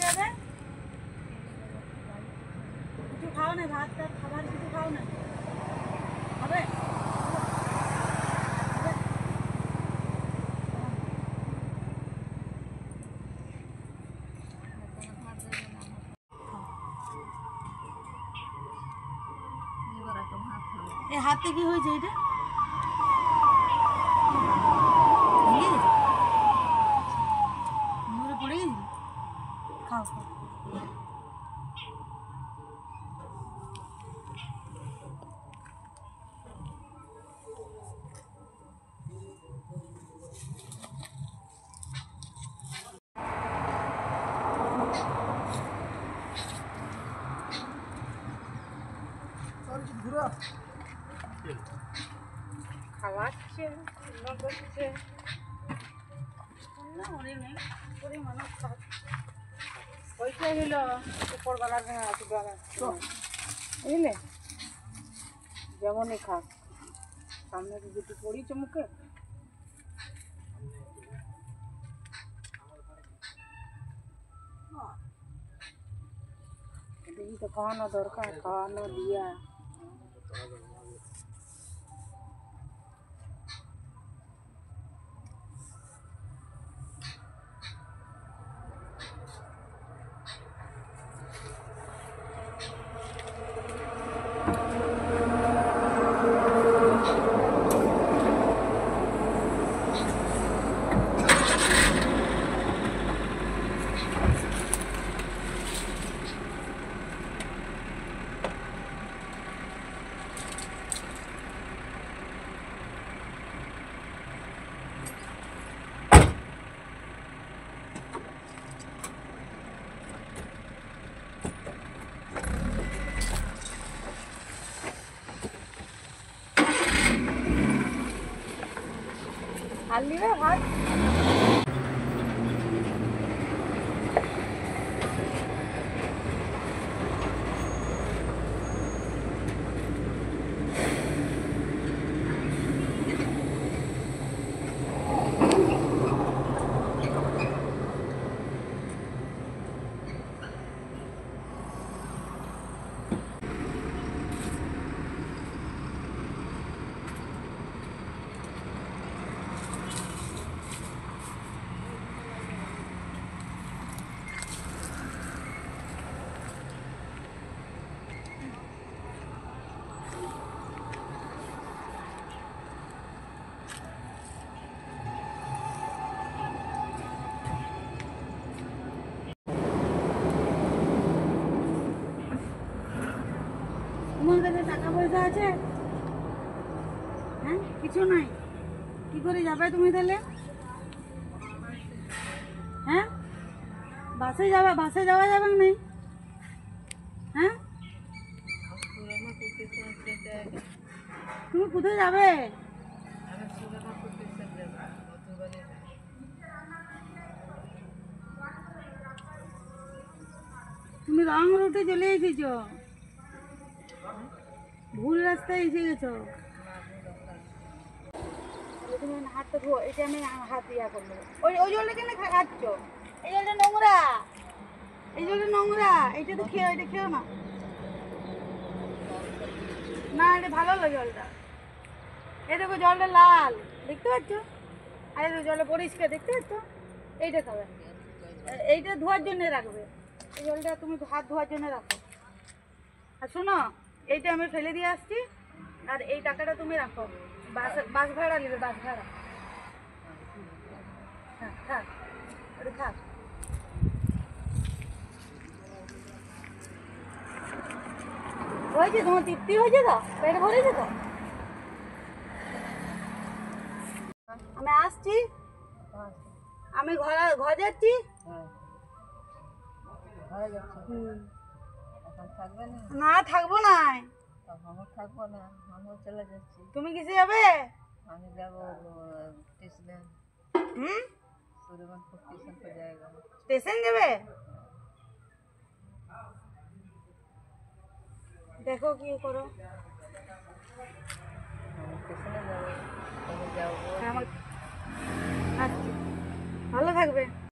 যাবে? কিছু খাও না, ভাত টাত খাবার কিছু খাও না, হবে? এই হাতে কি হয়েছে এটা? পড়ে গেছি, খাও খাও। খাওয়াচ্ছে করছে না, অনেক নেই করে মানুষ খাওয়া। ওইটাই হলো উপরবেলার বুঝলে, যেমনই খাক সামনে যদি পড়িছে মুখে। দেখি তো খাওয়ানো দরকার, খাওয়ানো দিয়া আনলি না ভাত। তোমার কাছে টাকা পয়সা আছে? হ্যাঁ, কিছু নাই। কি করে যাবে তুমি তাহলে? হ্যাঁ, বাসে যাবে? বাসে যাওয়া যাবে না? হ্যাঁ, তুমি কোথায় যাবে? তুমি রং রুটে চলে এসেছ, ভুল রাস্তায় এসে গেছো। তুমি হাতটা ধো, এটা আমি হাত ইয়া করবো। ওই ওই জলটা কেন খাচ্ছ? এই জলটা নোংরা, এই জলটা নোংরা। এইটা তো খেয়ে, এটা খেও না। না, এটা ভালো হলো জলটা। এই দেখো জলটা লাল, দেখতে পাচ্ছ? আর জলটা পরিষ্কার, দেখতে পাচ্ছ? এইটা খাবে, এইটা ধোয়ার জন্য রাখবে। এই জলটা তুমি হাত ধোয়ার জন্য রাখো। আর শোনো, এইটা আমি ফেলে দিয়ে আসছি, আর এই টাকাটা তুমি রাখো। বাস ভাড়া নেবে, বাস ভাড়া। হ্যাঁ, থাক, ওটা থাক। হয়েছে তোমার তৃপ্তি হয়েছে তো? পেট ভরেছে তো? আমি আসছি, আমি ঘর যাচ্ছি। না, থাকবো না। চলে যাচ্ছি। তুমি কিসে যাবে? আমি যাবো স্টেশনে। सूर्यवंशपुर स्टेशन पर जाएगा। स्टेशन যাবে? দেখো কি করো। স্টেশনে যাবো, তবে যাবো। আচ্ছা, ভালো থাকবে।